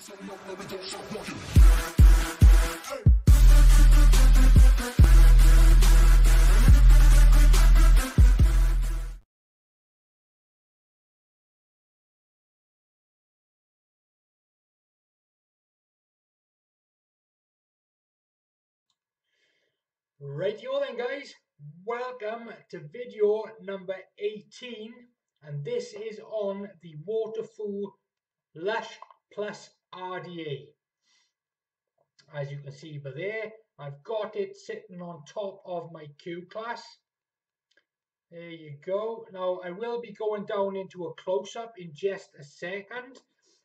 Rightio then guys, welcome to video number 18, and this is on the WOTOFO Lush plus RDA. As you can see over there, I've got it sitting on top of my Q class. There you go. Now I will be going down into a close-up in just a second,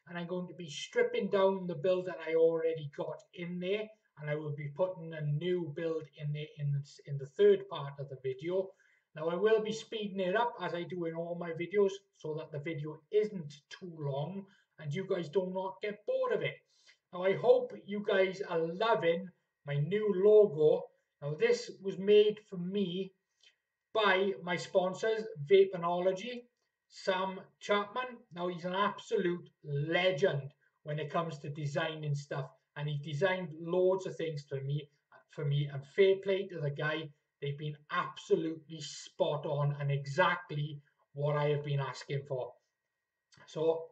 and I'm going to be stripping down the build that I already got in there, and I will be putting a new build in there in the third part of the video. Now I will be speeding it up as I do in all my videos so that the video isn't too long and you guys do not get bored of it. Now I hope you guys are loving my new logo. Now this was made for me by my sponsors, Vapenology, Sam Chapman. Now he's an absolute legend when it comes to designing stuff, and he designed loads of things for me, and fair play to the guy. They've been absolutely spot on and exactly what I have been asking for. So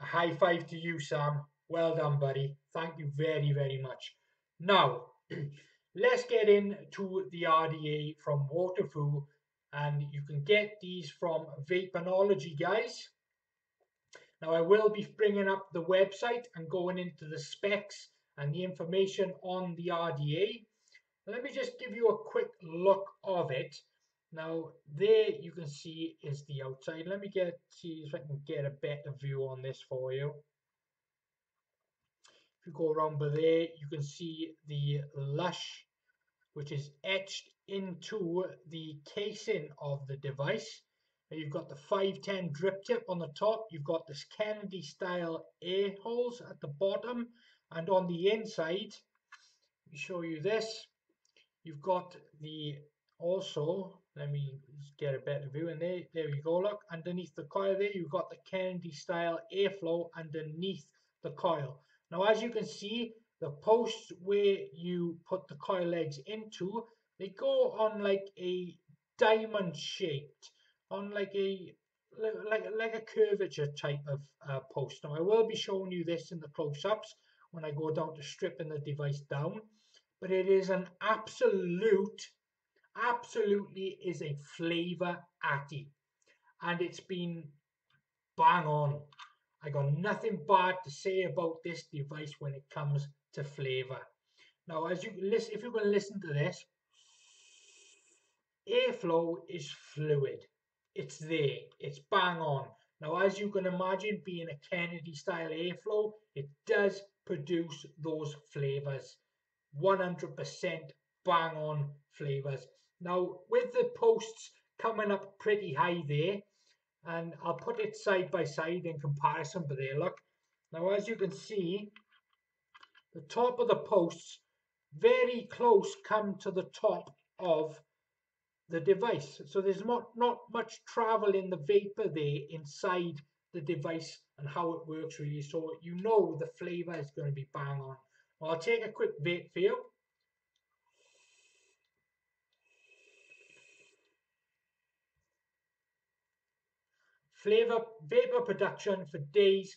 a high five to you, Sam. Well done, buddy. Thank you very, very much. Now, let's get into the RDA from WOTOFO, and you can get these from Vapenology, guys. Now, I will be bringing up the website and going into the specs and the information on the RDA. Let me just give you a quick look of it. Now, there you can see is the outside. Let me see if I can get a better view on this for you. If you go around by there, you can see the Lush, which is etched into the casing of the device. Now you've got the 510 drip tip on the top. You've got this Kennedy style air holes at the bottom, and on the inside, let me show you this. You've got the also, let me get a better view in there. There we go. Look, underneath the coil there, you've got the Kennedy style airflow underneath the coil. Now, as you can see, the posts where you put the coil legs into, they go on like a diamond shaped, on like a curvature type of post. Now, I will be showing you this in the close-ups when I go down to stripping the device down, but it is an absolutely is a flavor atty, and it's been bang on. I got nothing bad to say about this device when it comes to flavor. Now, as you listen, if you're going to listen to this, airflow is fluid. It's there. It's bang on. Now, as you can imagine, being a Kennedy style airflow, it does produce those flavors. 100% bang on flavors. Now, with the posts coming up pretty high there, and I'll put it side by side in comparison, but there, look. Now, as you can see, the top of the posts very close come to the top of the device. So there's not much travel in the vapor there inside the device and how it works really. So you know the flavor is going to be bang on. Well, I'll take a quick vape for you. Vapor production for days.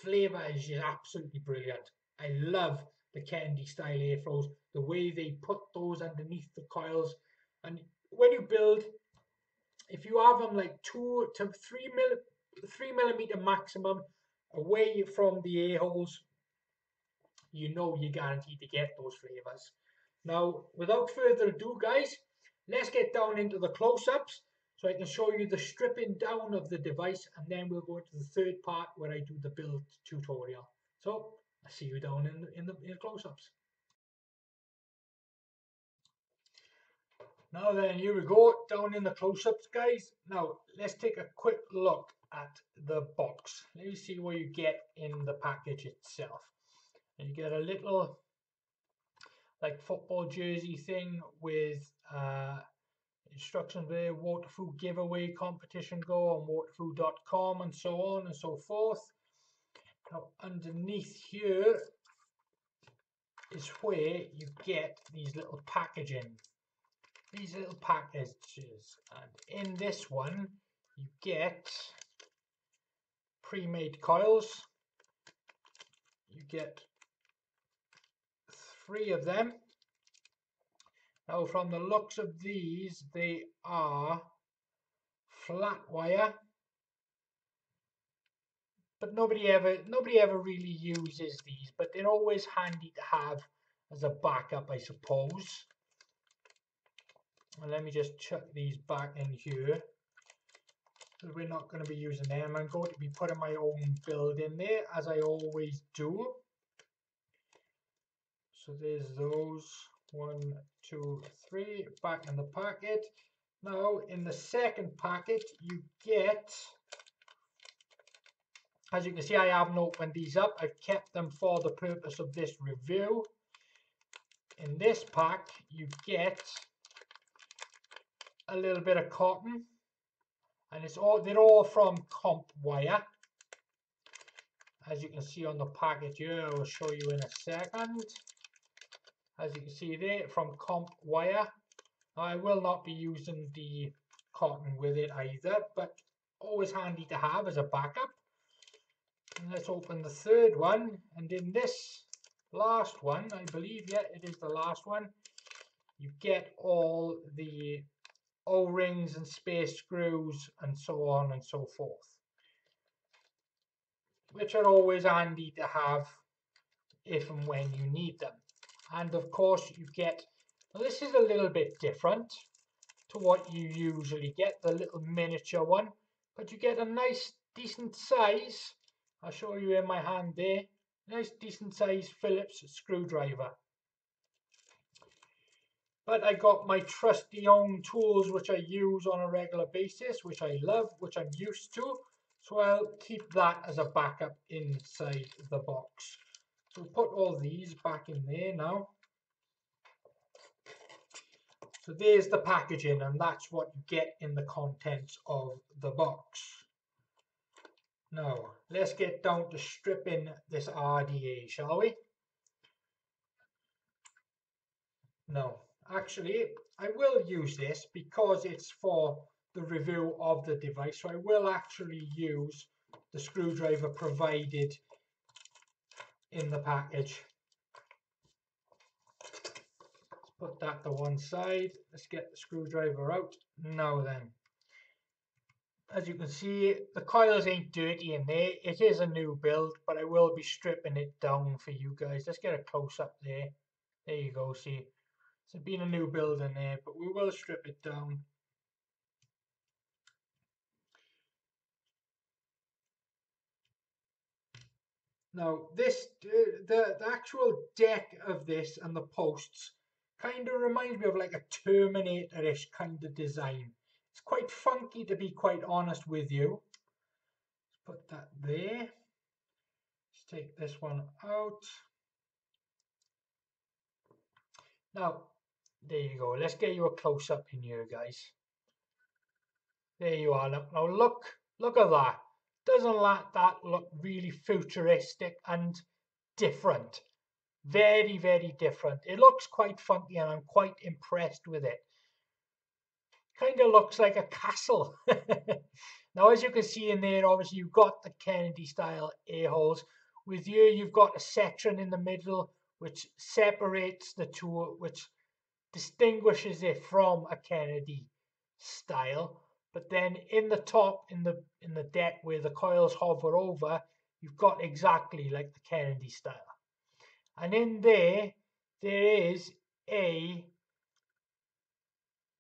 Flavor is just absolutely brilliant. I love the Kennedy style airflows, the way they put those underneath the coils. And when you build, if you have them like 2 to 3 millimeter maximum away from the air holes, you know you're guaranteed to get those flavors. Now, without further ado, guys, let's get down into the close-ups so I can show you the stripping down of the device, and then we'll go into the third part where I do the build tutorial. So I'll see you down in the close-ups. Now then, here we go, down in the close-ups, guys. Now, let's take a quick look at the box. Let me see what you get in the package itself. And you get a little like football jersey thing with instructions there, WOTOFO giveaway competition go on WOTOFO.com and so on and so forth. Now underneath here is where you get these little packaging, these little packages, and in this one you get pre-made coils. You get 3 of them. Now from the looks of these, they are flat wire, but nobody ever really uses these, but they're always handy to have as a backup, I suppose. And let me just chuck these back in here, because we're not going to be using them. I'm going to be putting my own build in there, as I always do. So there's those 1, 2, 3 back in the packet. Now in the second packet you get, as you can see, I haven't opened these up. I've kept them for the purpose of this review. In this pack you get a little bit of cotton, and they're all from comp wire, as you can see on the packet here. I will show you in a second. As you can see there, from comp wire. I will not be using the cotton with it either, but always handy to have as a backup. And let's open the third one, and in this last one, I believe, yeah, it is the last one, you get all the O-rings and space screws and so on and so forth, which are always handy to have if and when you need them. And of course you get, well, this is a little bit different to what you usually get, the little miniature one, but you get a nice decent size. I'll show you in my hand there. Nice decent size Phillips screwdriver. But I got my trusty own tools which I use on a regular basis, which I love, which I'm used to. So I'll keep that as a backup inside the box. So put all these back in there now. So there's the packaging, and that's what you get in the contents of the box. Now, let's get down to stripping this RDA, shall we? No, actually, I will use this because it's for the review of the device. So I will actually use the screwdriver provided in the package. Let's put that to one side. Let's get the screwdriver out. Now then, as you can see, the coils ain't dirty in there. It is a new build, but I will be stripping it down for you guys. Let's get a close up there. There you go, see. It's been a new build in there, but we will strip it down. Now, this the actual deck of this and the posts kind of reminds me of like a Terminator-ish kind of design. It's quite funky, to be quite honest with you. Let's put that there. Let's take this one out. Now, there you go. Let's get you a close-up in here, guys. There you are. Now look at that. Doesn't that look really futuristic and different? Very, very different. It looks quite funky, and I'm quite impressed with it. Kind of looks like a castle. Now, as you can see in there, obviously you've got the Kennedy-style air holes. With here, you've got a section in the middle which separates the two, which distinguishes it from a Kennedy style. But then in the top, in the deck where the coils hover over, you've got exactly like the Kennedy style. And in there is a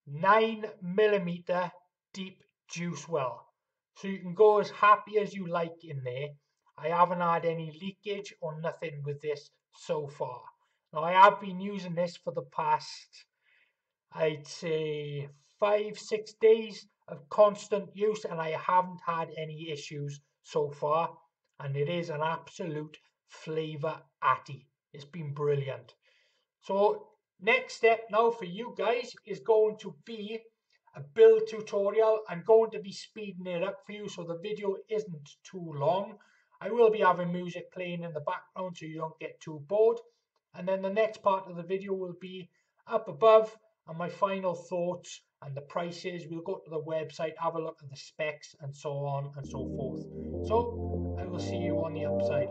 9mm deep juice well. So you can go as happy as you like in there. I haven't had any leakage or nothing with this so far. Now, I have been using this for the past, I'd say 5-6 days of constant use, and I haven't had any issues so far. And it is an absolute flavor atty. It's been brilliant. So next step now for you guys is going to be a build tutorial. I'm going to be speeding it up for you so the video isn't too long. I will be having music playing in the background so you don't get too bored. And then the next part of the video will be up above and my final thoughts and the prices. We'll go to the website, have a look at the specs and so on and so forth. So I will see you on the upside.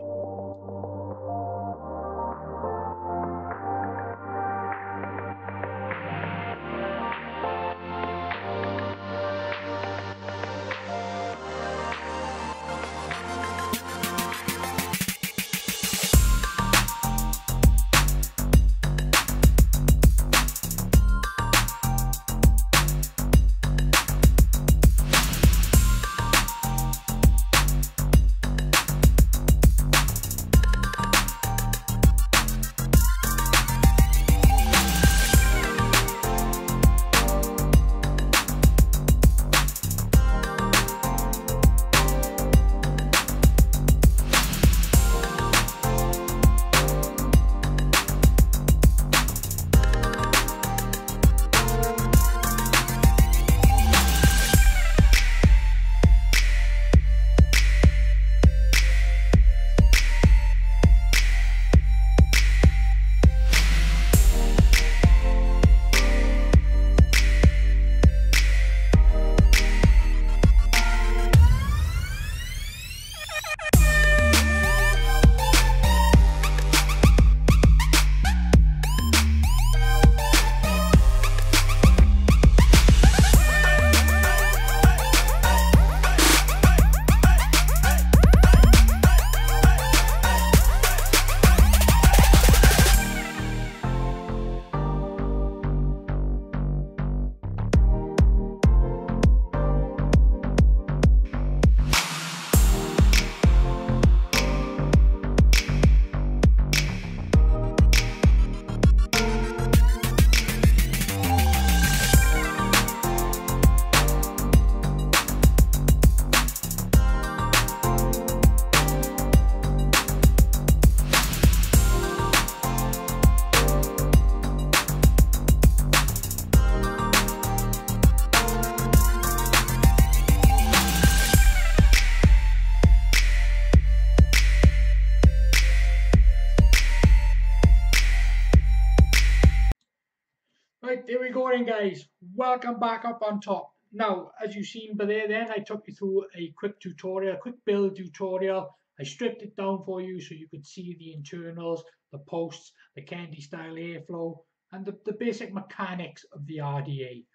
Right, there we go then, guys. Welcome back up on top. Now, as you've seen by there then, I took you through a quick tutorial, a quick build tutorial. I stripped it down for you so you could see the internals, the posts, the candy style airflow, and the basic mechanics of the RDA.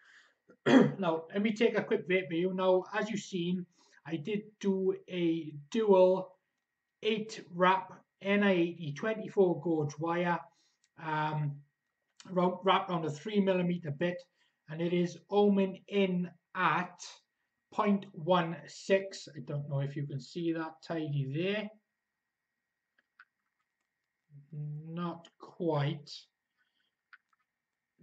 Now, let me take a quick vape for you. Now, as you've seen, I did do a dual 8 wrap NI80 24 gauge wire. Wrapped on a 3mm bit, and it is ohming in at 0.16. I don't know if you can see that tidy there. Not quite.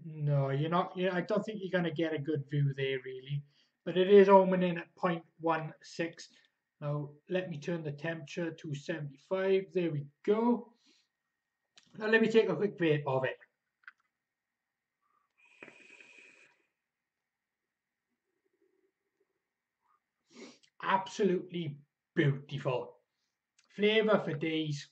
No, you're not. I don't think you're going to get a good view there really, but it is ohming in at 0.16. Now let me turn the temperature to 75. There we go. Now let me take a quick vape of it. Absolutely beautiful. Flavour for days,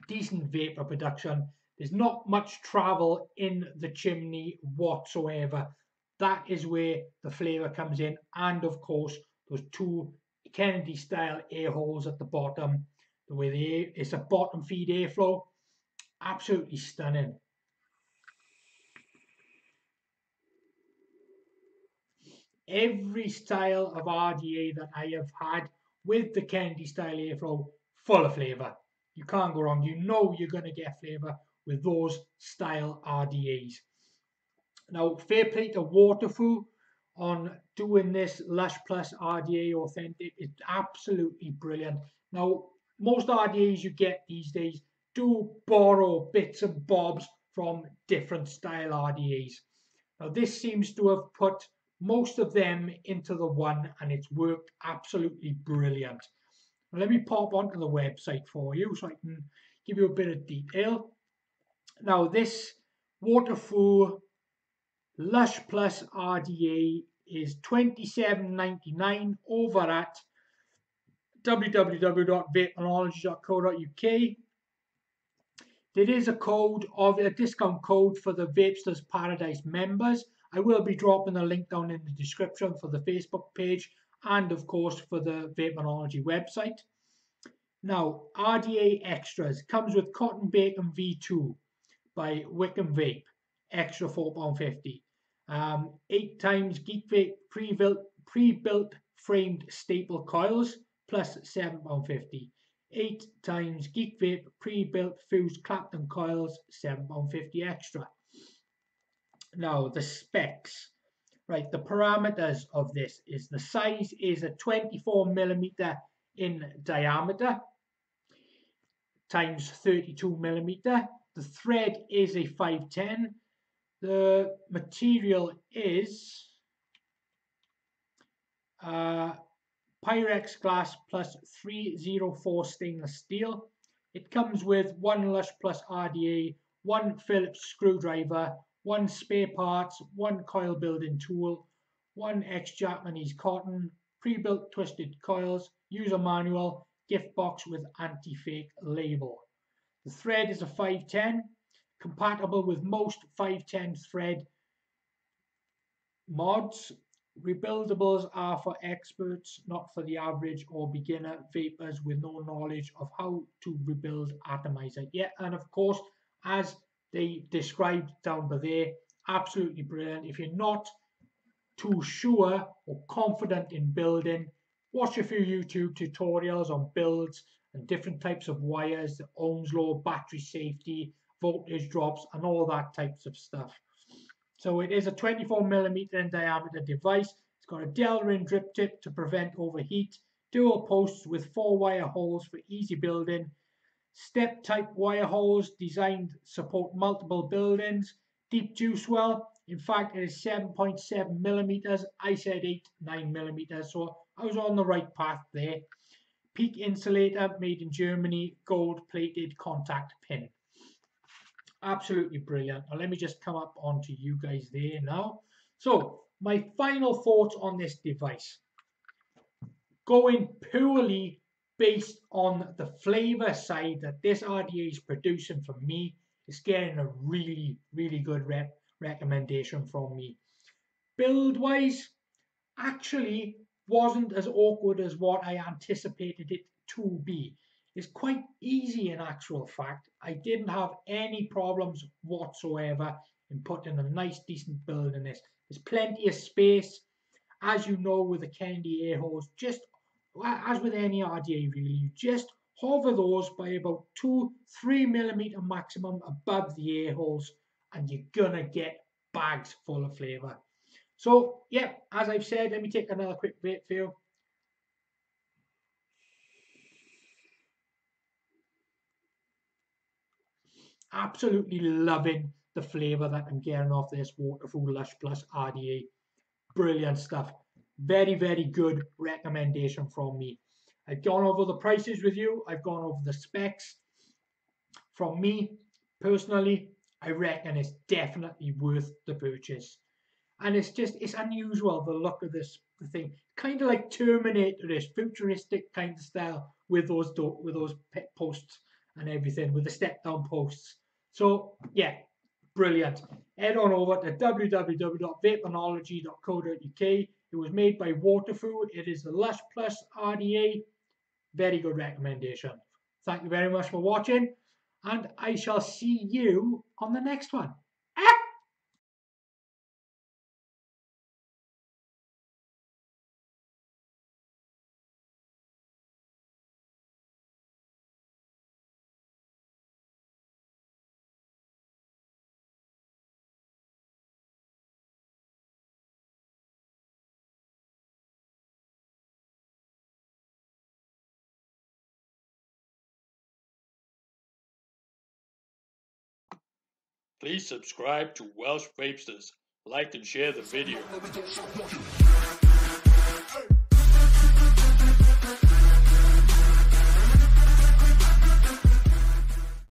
decent vapour production. There's not much travel in the chimney whatsoever. That is where the flavour comes in, and of course those two Kennedy style air holes at the bottom, the way it's a bottom feed airflow. Absolutely stunning. Every style of RDA that I have had with the Kennedy style airflow, full of flavour. You can't go wrong. You know you're going to get flavour with those style RDAs. Now, fair play to WOTOFO on doing this Lush Plus RDA Authentic. It's absolutely brilliant. Now, most RDAs you get these days do borrow bits and bobs from different style RDAs. Now, this seems to have put most of them into the one, and it's worked absolutely brilliant. Now, let me pop onto the website for you so I can give you a bit of detail. Now, this WOTOFO Lush Plus RDA is $27.99 over at www.vapenology.co.uk. There is a discount code for the Vapester's Paradise members. I will be dropping a link down in the description for the Facebook page and of course for the Vapenology website. Now, RDA Extras comes with Cotton Bacon V2 by Wickham Vape, extra £4.50. 8 times Geek Vape pre-built framed staple coils plus £7.50. 8 times Geek Vape pre-built fused Clapton coils, £7.50 extra. Now the specs, right? The parameters of this is the size is a 24mm in diameter times 32mm. The thread is a 510. The material is Pyrex glass plus 304 stainless steel. It comes with 1 Lush Plus RDA, 1 Phillips screwdriver, 1 spare parts, 1 coil building tool, 1 ex-Japanese cotton, pre-built twisted coils, user manual, gift box with anti-fake label. The thread is a 510, compatible with most 510 thread mods. Rebuildables are for experts, not for the average or beginner vapers with no knowledge of how to rebuild atomizer. Yeah, and of course, as they described down there, absolutely brilliant. If you're not too sure or confident in building, watch a few YouTube tutorials on builds and different types of wires, the Ohm's law, battery safety, voltage drops, and all that types of stuff. So it is a 24mm in diameter device. It's got a Delrin drip tip to prevent overheat, dual posts with 4 wire holes for easy building, step type wire holes designed to support multiple buildings, deep juice well. In fact, it is 7.7mm. I said 9mm, so I was on the right path there. Peak insulator made in Germany, gold plated contact pin. Absolutely brilliant. Now let me just come up onto you guys there now. So my final thoughts on this device, going purely based on the flavor side that this RDA is producing for me, is getting a really good recommendation from me. Build wise, actually wasn't as awkward as what I anticipated it to be. It's quite easy in actual fact. I didn't have any problems whatsoever in putting a nice decent build in this. There's plenty of space, as you know, with the Kennedy air hose. Just as with any RDA really, you just hover those by about 2-3mm maximum above the air holes and you're gonna get bags full of flavor. So yeah, as I've said, let me take another quick vape for you. Absolutely loving the flavour that I'm getting off this WOTOFO Lush Plus RDA. Brilliant stuff. Very good recommendation from me. I've gone over the prices with you. I've gone over the specs. From me, personally, I reckon it's definitely worth the purchase. And it's unusual, the look of this thing. Kind of like Terminator-ish, futuristic kind of style with those posts and everything, with the step-down posts. So, yeah, brilliant. Head on over to www.vapenology.co.uk. It was made by WOTOFO. It is the Lush Plus RDA. Very good recommendation. Thank you very much for watching, and I shall see you on the next one. Please subscribe to Welsh Vapesters, like and share the video.